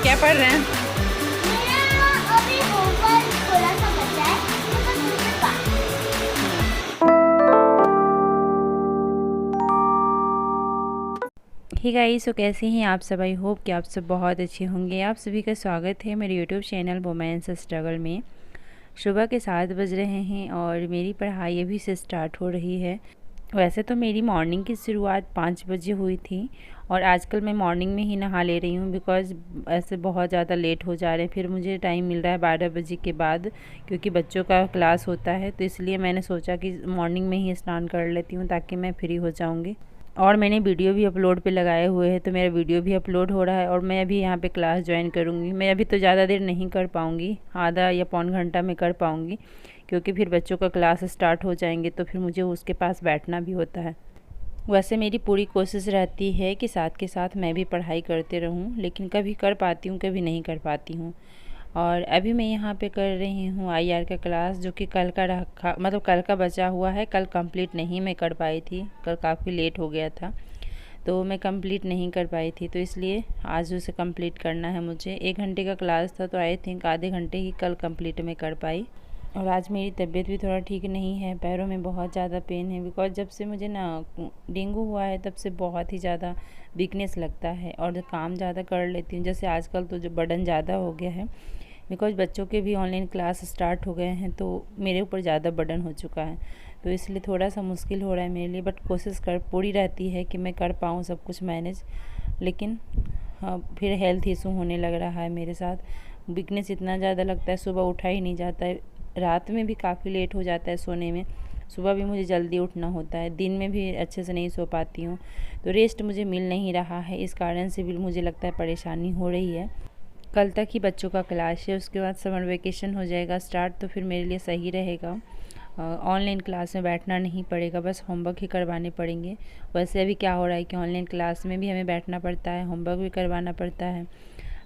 आप क्या पढ़ रहे हैं? मेरा अभी होमवर्क थोड़ा सा बचा है, तो मैं तुमसे बात हे गाइस, तो कैसे हैं आप सब? आई होप कि आप सब बहुत अच्छे होंगे। आप सभी का स्वागत है मेरे यूट्यूब चैनल वुमेन्स स्ट्रगल में। सुबह के 7 बज रहे हैं और मेरी पढ़ाई अभी से स्टार्ट हो रही है। वैसे तो मेरी मॉर्निंग की शुरुआत 5 बजे हुई थी और आजकल मैं मॉर्निंग में ही नहा ले रही हूँ, बिकॉज़ ऐसे बहुत ज़्यादा लेट हो जा रहे हैं। फिर मुझे टाइम मिल रहा है 12 बजे के बाद, क्योंकि बच्चों का क्लास होता है, तो इसलिए मैंने सोचा कि मॉर्निंग में ही स्नान कर लेती हूँ ताकि मैं फ्री हो जाऊँगी। और मैंने वीडियो भी अपलोड पे लगाए हुए हैं, तो मेरा वीडियो भी अपलोड हो रहा है और मैं अभी यहाँ पे क्लास ज्वाइन करूँगी। मैं अभी तो ज़्यादा देर नहीं कर पाऊँगी, आधा या पौन घंटा में कर पाऊँगी, क्योंकि फिर बच्चों का क्लास स्टार्ट हो जाएंगे तो फिर मुझे उसके पास बैठना भी होता है। वैसे मेरी पूरी कोशिश रहती है कि साथ के साथ मैं भी पढ़ाई करते रहूँ, लेकिन कभी कर पाती हूँ, कभी नहीं कर पाती हूँ। और अभी मैं यहाँ पे कर रही हूँ आईआर का क्लास, जो कि कल का रखा, मतलब कल का बचा हुआ है। कल कंप्लीट नहीं मैं कर पाई थी, कल काफ़ी लेट हो गया था तो मैं कंप्लीट नहीं कर पाई थी, तो इसलिए आज उसे कंप्लीट करना है मुझे। 1 घंटे का क्लास था, तो आई थिंक आधे घंटे ही कल कंप्लीट मैं कर पाई। और आज मेरी तबीयत भी थोड़ा ठीक नहीं है, पैरों में बहुत ज़्यादा पेन है, बिकॉज जब से मुझे ना डेंगू हुआ है तब से बहुत ही ज़्यादा वीकनेस लगता है और काम ज़्यादा कर लेती हूँ। जैसे आजकल तो जो बर्डन ज़्यादा हो गया है, बिकॉज बच्चों के भी ऑनलाइन क्लास स्टार्ट हो गए हैं, तो मेरे ऊपर ज़्यादा बर्डन हो चुका है, तो इसलिए थोड़ा सा मुश्किल हो रहा है मेरे लिए। बट कोशिश कर पूरी रहती है कि मैं कर पाऊँ सब कुछ मैनेज, लेकिन हाँ, फिर हेल्थ इशू होने लग रहा है मेरे साथ। वीकनेस इतना ज़्यादा लगता है, सुबह उठा ही नहीं जाता है, रात में भी काफ़ी लेट हो जाता है सोने में, सुबह भी मुझे जल्दी उठना होता है, दिन में भी अच्छे से नहीं सो पाती हूँ, तो रेस्ट मुझे मिल नहीं रहा है। इस कारण से भी मुझे लगता है परेशानी हो रही है। कल तक ही बच्चों का क्लास है, उसके बाद समर वेकेशन हो जाएगा स्टार्ट, तो फिर मेरे लिए सही रहेगा। ऑनलाइन क्लास में बैठना नहीं पड़ेगा, बस होमवर्क ही करवाने पड़ेंगे। वैसे अभी क्या हो रहा है कि ऑनलाइन क्लास में भी हमें बैठना पड़ता है, होमवर्क भी करवाना पड़ता है।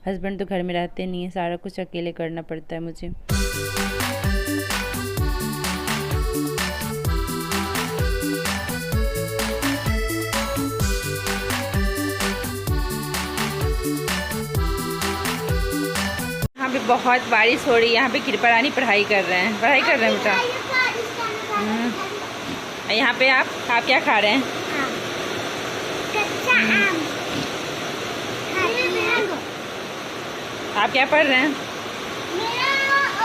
हस्बैंड तो घर में रहते नहीं है, सारा कुछ अकेले करना पड़ता है मुझे। यहाँ पे बहुत बारिश हो रही है। यहाँ पे कृपारानी पढ़ाई कर रहे हैं बेटा। यहाँ पे आप क्या खा रहे हैं? कच्चा आम आप क्या पढ़ रहे हैं? मेरा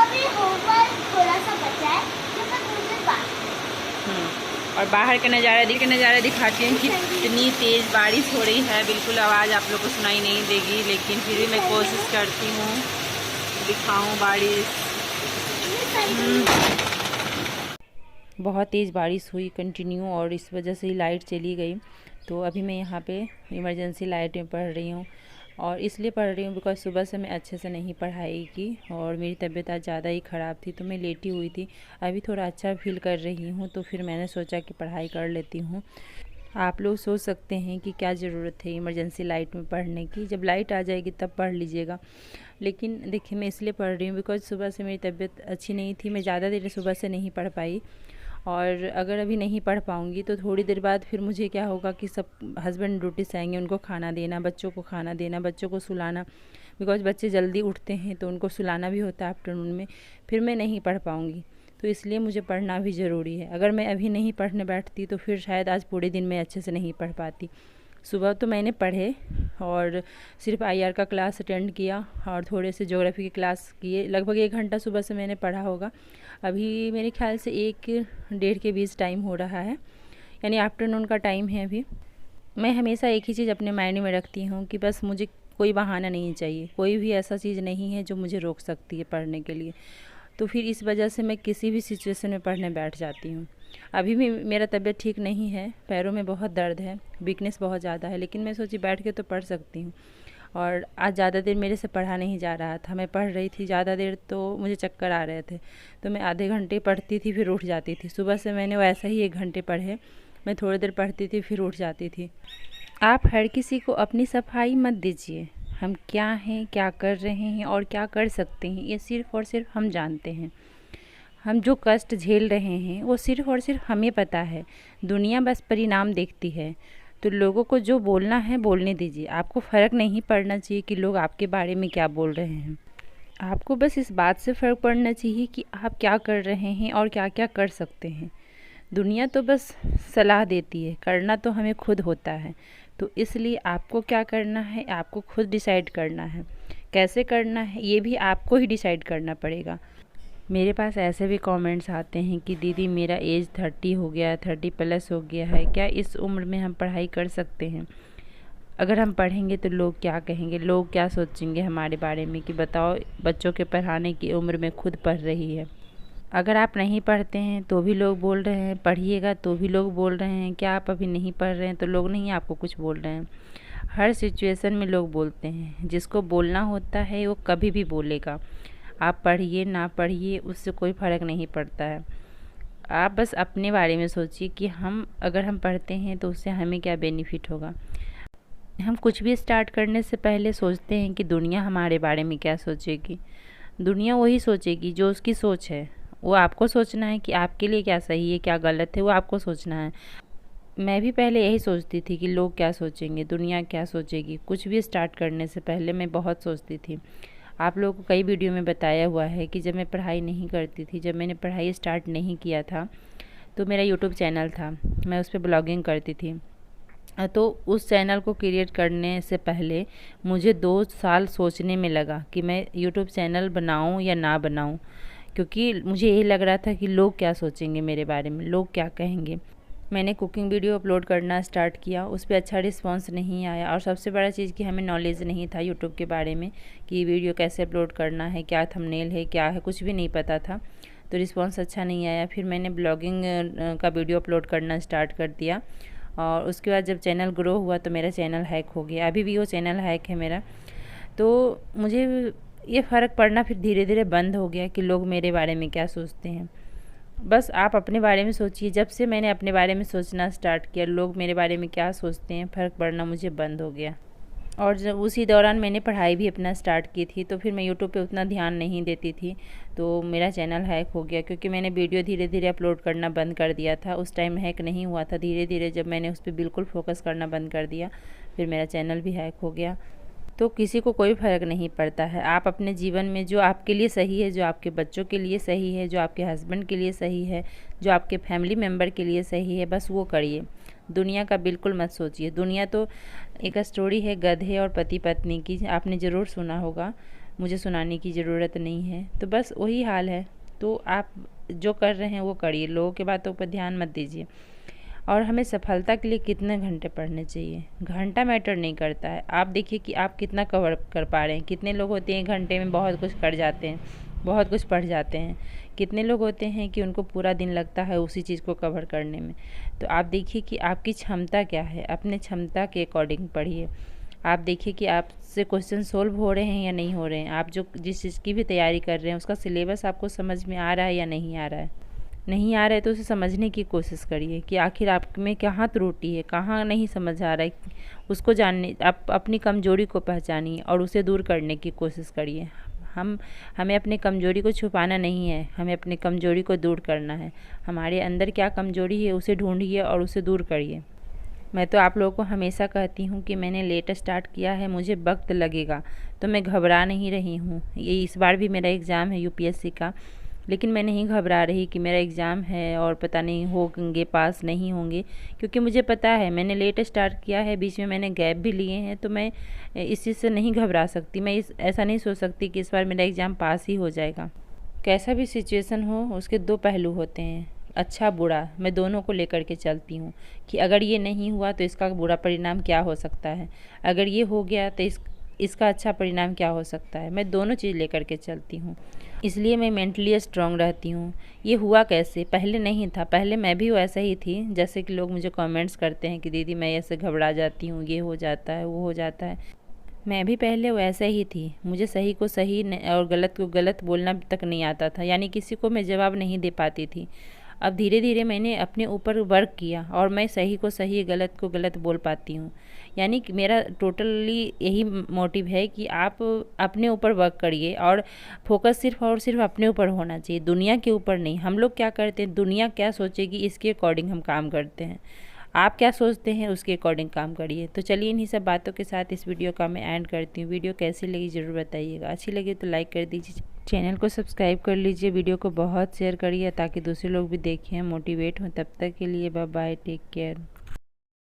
अभी होमवर्क थोड़ा सा बचा है, तो मैं तुमसे बात और बाहर का नज़ारा दिखाती हूँ। कितनी तेज़ बारिश हो रही है, बिल्कुल आवाज़ आप लोग को सुनाई नहीं देगी, लेकिन फिर भी मैं कोशिश करती हूँ दिखाऊँ बारिश। बहुत तेज़ बारिश हुई कंटिन्यू और इस वजह से लाइट चली गई, तो अभी मैं यहाँ पे इमरजेंसी लाइट में पढ़ रही हूँ। और इसलिए पढ़ रही हूँ बिकॉज सुबह से मैं अच्छे से नहीं पढ़ाई की और मेरी तबीयत आज ज़्यादा ही ख़राब थी, तो मैं लेटी हुई थी। अभी थोड़ा अच्छा फील कर रही हूँ, तो फिर मैंने सोचा कि पढ़ाई कर लेती हूँ। आप लोग सोच सकते हैं कि क्या ज़रूरत है इमरजेंसी लाइट में पढ़ने की, जब लाइट आ जाएगी तब पढ़ लीजिएगा। लेकिन देखिए, मैं इसलिए पढ़ रही हूँ बिकॉज सुबह से मेरी तबीयत अच्छी नहीं थी, मैं ज़्यादा देर सुबह से नहीं पढ़ पाई। और अगर अभी नहीं पढ़ पाऊँगी तो थोड़ी देर बाद फिर मुझे क्या होगा कि सब हस्बैंड ड्यूटी से आएंगे, उनको खाना देना, बच्चों को खाना देना, बच्चों को सुलाना, बिकॉज बच्चे जल्दी उठते हैं तो उनको सुलाना भी होता है आफ्टरनून में, फिर मैं नहीं पढ़ पाऊँगी। तो इसलिए मुझे पढ़ना भी ज़रूरी है। अगर मैं अभी नहीं पढ़ने बैठती तो फिर शायद आज पूरे दिन मैं अच्छे से नहीं पढ़ पाती। सुबह तो मैंने पढ़े और सिर्फ आईआर का क्लास अटेंड किया और थोड़े से ज्योग्राफी की क्लास किए। लगभग 1 घंटा सुबह से मैंने पढ़ा होगा। अभी मेरे ख्याल से 1 डेढ़ के बीच टाइम हो रहा है, यानी आफ्टरनून का टाइम है अभी। मैं हमेशा एक ही चीज़ अपने माइंड में रखती हूँ कि बस मुझे कोई बहाना नहीं चाहिए, कोई भी ऐसा चीज़ नहीं है जो मुझे रोक सकती है पढ़ने के लिए। तो फिर इस वजह से मैं किसी भी सिचुएशन में पढ़ने बैठ जाती हूँ। अभी भी मेरा तबीयत ठीक नहीं है, पैरों में बहुत दर्द है, वीकनेस बहुत ज़्यादा है, लेकिन मैं सोची बैठ के तो पढ़ सकती हूँ। और आज ज़्यादा देर मेरे से पढ़ा नहीं जा रहा था, मैं पढ़ रही थी ज़्यादा देर तो मुझे चक्कर आ रहे थे, तो मैं आधे घंटे पढ़ती थी फिर उठ जाती थी। सुबह से मैंने वैसा ही 1 घंटे पढ़े, मैं थोड़ी देर पढ़ती थी फिर उठ जाती थी। आप हर किसी को अपनी सफाई मत दीजिए। हम क्या हैं, क्या कर रहे हैं और क्या कर सकते हैं, ये सिर्फ़ और सिर्फ हम जानते हैं। हम जो कष्ट झेल रहे हैं वो सिर्फ़ और सिर्फ हमें पता है, दुनिया बस परिणाम देखती है। तो लोगों को जो बोलना है बोलने दीजिए। आपको फ़र्क नहीं पड़ना चाहिए कि लोग आपके बारे में क्या बोल रहे हैं। आपको बस इस बात से फ़र्क पड़ना चाहिए कि आप क्या कर रहे हैं और क्या क्या कर सकते हैं। दुनिया तो बस सलाह देती है, करना तो हमें खुद होता है। तो इसलिए आपको क्या करना है आपको खुद डिसाइड करना है, कैसे करना है ये भी आपको ही डिसाइड करना पड़ेगा। मेरे पास ऐसे भी कमेंट्स आते हैं कि दीदी मेरा एज 30 हो गया, 30+ हो गया है, क्या इस उम्र में हम पढ़ाई कर सकते हैं? अगर हम पढ़ेंगे तो लोग क्या कहेंगे, लोग क्या सोचेंगे हमारे बारे में कि बताओ बच्चों के पढ़ाने की उम्र में खुद पढ़ रही है। अगर आप नहीं पढ़ते हैं तो भी लोग बोल रहे हैं, पढ़िएगा तो भी लोग बोल रहे हैं, क्या आप अभी नहीं पढ़ रहे हैं तो लोग नहीं आपको कुछ बोल रहे हैं। हर सिचुएशन में लोग बोलते हैं, जिसको बोलना होता है वो कभी भी बोलेगा। आप पढ़िए ना पढ़िए उससे कोई फ़र्क नहीं पड़ता है। आप बस अपने बारे में सोचिए कि अगर हम पढ़ते हैं तो उससे हमें क्या बेनिफिट होगा। हम कुछ भी स्टार्ट करने से पहले सोचते हैं कि दुनिया हमारे बारे में क्या सोचेगी। दुनिया वही सोचेगी जो उसकी सोच है। वो आपको सोचना है कि आपके लिए क्या सही है क्या गलत है, वो आपको सोचना है। मैं भी पहले यही सोचती थी कि लोग क्या सोचेंगे, दुनिया क्या सोचेगी। कुछ भी स्टार्ट करने से पहले मैं बहुत सोचती थी। आप लोगों को कई वीडियो में बताया हुआ है कि जब मैं पढ़ाई नहीं करती थी, जब मैंने पढ़ाई स्टार्ट नहीं किया था, तो मेरा यूट्यूब चैनल था, मैं उस पर ब्लॉगिंग करती थी। तो उस चैनल को क्रिएट करने से पहले मुझे 2 साल सोचने में लगा कि मैं यूट्यूब चैनल बनाऊं या ना बनाऊं, क्योंकि मुझे यही लग रहा था कि लोग क्या सोचेंगे मेरे बारे में, लोग क्या कहेंगे। मैंने कुकिंग वीडियो अपलोड करना स्टार्ट किया, उस पर अच्छा रिस्पांस नहीं आया, और सबसे बड़ा चीज़ कि हमें नॉलेज नहीं था यूट्यूब के बारे में कि वीडियो कैसे अपलोड करना है, क्या थंबनेल है, क्या है, कुछ भी नहीं पता था। तो रिस्पांस अच्छा नहीं आया। फिर मैंने ब्लॉगिंग का वीडियो अपलोड करना स्टार्ट कर दिया, और उसके बाद जब चैनल ग्रो हुआ तो मेरा चैनल हैक हो गया। अभी भी वो चैनल हैक है मेरा। तो मुझे ये फ़र्क पड़ना फिर धीरे धीरे बंद हो गया कि लोग मेरे बारे में क्या सोचते हैं। बस आप अपने बारे में सोचिए। जब से मैंने अपने बारे में सोचना स्टार्ट किया, लोग मेरे बारे में क्या सोचते हैं, फ़र्क पड़ना मुझे बंद हो गया। और जब उसी दौरान मैंने पढ़ाई भी अपना स्टार्ट की थी, तो फिर मैं यूट्यूब पे उतना ध्यान नहीं देती थी, तो मेरा चैनल हैक हो गया, क्योंकि मैंने वीडियो धीरे धीरे अपलोड करना बंद कर दिया था। उस टाइम हैक नहीं हुआ था। धीरे धीरे जब मैंने उस पर बिल्कुल फोकस करना बंद कर दिया, फिर मेरा चैनल भी हैक हो गया। तो किसी को कोई फ़र्क नहीं पड़ता है। आप अपने जीवन में जो आपके लिए सही है, जो आपके बच्चों के लिए सही है, जो आपके हस्बैंड के लिए सही है, जो आपके फैमिली मेम्बर के लिए सही है, बस वो करिए। दुनिया का बिल्कुल मत सोचिए। दुनिया तो एक स्टोरी है गधे और पति पत्नी की, आपने ज़रूर सुना होगा, मुझे सुनाने की ज़रूरत नहीं है। तो बस वही हाल है। तो आप जो कर रहे हैं वो करिए, लोगों की बातों पर ध्यान मत दीजिए। और हमें सफलता के लिए कितने घंटे पढ़ने चाहिए, घंटा मैटर नहीं करता है। आप देखिए कि आप कितना कवर कर पा रहे हैं। कितने लोग होते हैं घंटे में बहुत कुछ कर जाते हैं, बहुत कुछ पढ़ जाते हैं। कितने लोग होते हैं कि उनको पूरा दिन लगता है उसी चीज़ को कवर करने में। तो आप देखिए कि आपकी क्षमता क्या है, अपने क्षमता के अकॉर्डिंग पढ़िए। आप देखिए कि आपसे क्वेश्चन सोल्व हो रहे हैं या नहीं हो रहे हैं। आप जिस चीज़ की भी तैयारी कर रहे हैं उसका सिलेबस आपको समझ में आ रहा है या नहीं आ रहा है। नहीं आ रहा है तो उसे समझने की कोशिश करिए कि आखिर आप में कहाँ त्रुटि है, कहाँ नहीं समझ आ रहा है। उसको जानने, आप अपनी कमजोरी को पहचानिए और उसे दूर करने की कोशिश करिए। हमें अपनी कमजोरी को छुपाना नहीं है, हमें अपनी कमजोरी को दूर करना है। हमारे अंदर क्या कमजोरी है उसे ढूंढिए और उसे दूर करिए। मैं तो आप लोगों को हमेशा कहती हूँ कि मैंने लेट स्टार्ट किया है, मुझे वक्त लगेगा, तो मैं घबरा नहीं रही हूँ। ये इस बार भी मेरा एग्ज़ाम है यूपीएससी का, लेकिन मैं नहीं घबरा रही कि मेरा एग्ज़ाम है और पता नहीं होंगे पास नहीं होंगे, क्योंकि मुझे पता है मैंने लेट स्टार्ट किया है, बीच में मैंने गैप भी लिए हैं। तो मैं इस चीज़ से नहीं घबरा सकती। मैं ऐसा नहीं सोच सकती कि इस बार मेरा एग्ज़ाम पास ही हो जाएगा। कैसा भी सिचुएशन हो उसके 2 पहलू होते हैं, अच्छा बुरा। मैं दोनों को लेकर के चलती हूँ कि अगर ये नहीं हुआ तो इसका बुरा परिणाम क्या हो सकता है, अगर ये हो गया तो इसका अच्छा परिणाम क्या हो सकता है। मैं दोनों चीज़ लेकर के चलती हूँ, इसलिए मैं मेंटली स्ट्रांग रहती हूँ। ये हुआ कैसे, पहले नहीं था। पहले मैं भी वैसा ही थी, जैसे कि लोग मुझे कमेंट्स करते हैं कि दीदी मैं ऐसे घबरा जाती हूँ, ये हो जाता है, वो हो जाता है। मैं भी पहले वैसे ही थी। मुझे सही को सही और गलत को गलत बोलना तक नहीं आता था, यानी किसी को मैं जवाब नहीं दे पाती थी। अब धीरे धीरे मैंने अपने ऊपर वर्क किया और मैं सही को सही, गलत को गलत बोल पाती हूँ। यानी कि मेरा टोटली यही मोटिव है कि आप अपने ऊपर वर्क करिए और फोकस सिर्फ और सिर्फ अपने ऊपर होना चाहिए, दुनिया के ऊपर नहीं। हम लोग क्या करते हैं, दुनिया क्या सोचेगी इसके अकॉर्डिंग हम काम करते हैं। आप क्या सोचते हैं उसके अकॉर्डिंग काम करिए। तो चलिए इन्हीं सब बातों के साथ इस वीडियो का मैं एंड करती हूँ। वीडियो कैसी लगी ज़रूर बताइएगा, अच्छी लगी तो लाइक कर दीजिए, चैनल को सब्सक्राइब कर लीजिए, वीडियो को बहुत शेयर करिए ताकि दूसरे लोग भी देखें, मोटिवेट हों। तब तक के लिए बाय बाय, टेक केयर।